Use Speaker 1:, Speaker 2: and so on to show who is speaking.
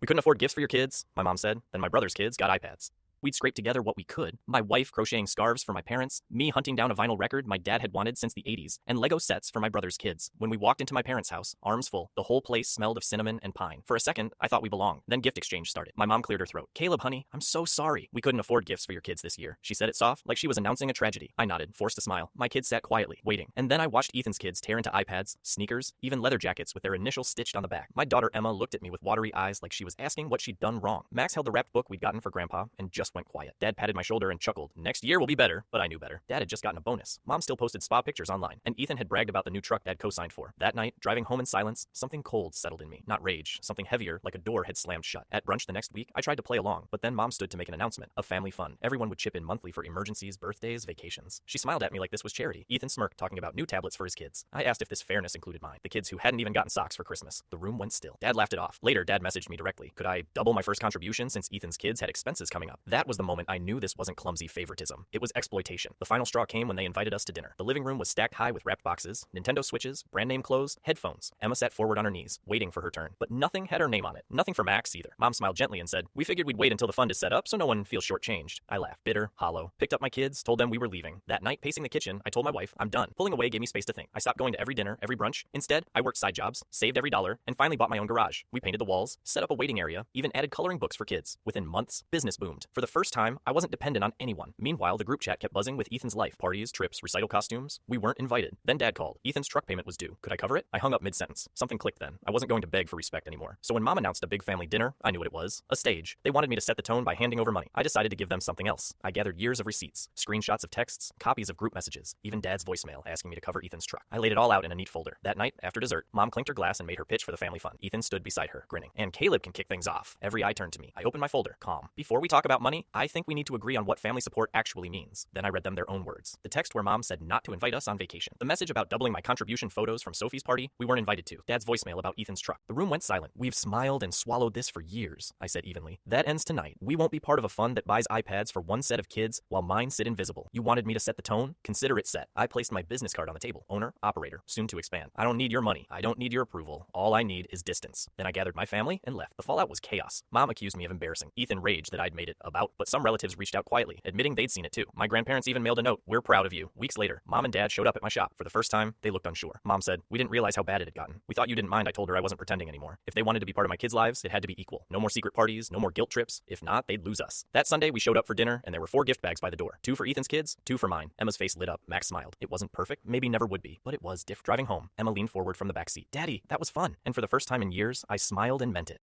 Speaker 1: We couldn't afford gifts for your kids, my mom said. Then my brother's kids got iPads. We'd scrape together what we could. My wife crocheting scarves for my parents, me hunting down a vinyl record my dad had wanted since the 80s, and Lego sets for my brother's kids. When we walked into my parents' house, arms full, the whole place smelled of cinnamon and pine. For a second, I thought we belonged. Then gift exchange started. My mom cleared her throat. Caleb, honey, I'm so sorry. We couldn't afford gifts for your kids this year. She said it soft, like she was announcing a tragedy. I nodded, forced a smile. My kids sat quietly, waiting. And then I watched Ethan's kids tear into iPads, sneakers, even leather jackets with their initials stitched on the back. My daughter Emma looked at me with watery eyes like she was asking what she'd done wrong. Max held the wrapped book we'd gotten for Grandpa and just went quiet. Dad patted my shoulder and chuckled. Next year will be better, but I knew better. Dad had just gotten a bonus. Mom still posted spa pictures online, and Ethan had bragged about the new truck Dad co-signed for. That night, driving home in silence, something cold settled in me. Not rage, something heavier, like a door had slammed shut. At brunch the next week, I tried to play along, but then Mom stood to make an announcement. A family fund. Everyone would chip in monthly for emergencies, birthdays, vacations. She smiled at me like this was charity. Ethan smirked, talking about new tablets for his kids. I asked if this fairness included mine, the kids who hadn't even gotten socks for Christmas. The room went still. Dad laughed it off. Later, Dad messaged me directly. Could I double my first contribution since Ethan's kids had expenses coming up? That was the moment I knew this wasn't clumsy favoritism. It was exploitation. The final straw came when they invited us to dinner. The living room was stacked high with wrapped boxes, Nintendo Switches, brand name clothes, headphones. Emma sat forward on her knees, waiting for her turn. But nothing had her name on it. Nothing for Max either. Mom smiled gently and said, "We figured we'd wait until the fund is set up so no one feels shortchanged." I laughed, bitter, hollow. Picked up my kids, told them we were leaving. That night, pacing the kitchen, I told my wife, I'm done. Pulling away gave me space to think. I stopped going to every dinner, every brunch. Instead, I worked side jobs, saved every dollar, and finally bought my own garage. We painted the walls, set up a waiting area, even added coloring books for kids. Within months, business boomed. For the first time, I wasn't dependent on anyone. Meanwhile, the group chat kept buzzing with Ethan's life. Parties, trips, recital costumes. We weren't invited. Then Dad called. Ethan's truck payment was due. Could I cover it? I hung up mid-sentence. Something clicked then. I wasn't going to beg for respect anymore. So when Mom announced a big family dinner, I knew what it was. A stage. They wanted me to set the tone by handing over money. I decided to give them something else. I gathered years of receipts, screenshots of texts, copies of group messages, even Dad's voicemail asking me to cover Ethan's truck. I laid it all out in a neat folder. That night, after dessert, Mom clinked her glass and made her pitch for the family fund. Ethan stood beside her, grinning. And Caleb can kick things off. Every eye turned to me. I opened my folder, calm. Before we talk about money, I think we need to agree on what family support actually means. Then I read them their own words. The text where Mom said not to invite us on vacation. The message about doubling my contribution photos from Sophie's party we weren't invited to. Dad's voicemail about Ethan's truck. The room went silent. We've smiled and swallowed this for years, I said evenly. That ends tonight. We won't be part of a fund that buys iPads for one set of kids while mine sit invisible. You wanted me to set the tone? Consider it set. I placed my business card on the table. Owner, operator, soon to expand. I don't need your money. I don't need your approval. All I need is distance. Then I gathered my family and left. The fallout was chaos. Mom accused me of embarrassing. Ethan raged that I'd made it about, but some relatives reached out quietly, admitting they'd seen it too. My grandparents even mailed a note. We're proud of you. Weeks later, Mom and Dad showed up at my shop. For the first time, they looked unsure. Mom said, "We didn't realize how bad it had gotten. We thought you didn't mind." I told her I wasn't pretending anymore. If they wanted to be part of my kids' lives, it had to be equal. No more secret parties, no more guilt trips. If not, they'd lose us. That Sunday, we showed up for dinner, and there were 4 gift bags by the door. 2 for Ethan's kids, 2 for mine. Emma's face lit up. Max smiled. It wasn't perfect, maybe never would be, but it was different. Driving home, Emma leaned forward from the back seat. "Daddy, that was fun." And for the first time in years, I smiled and meant it.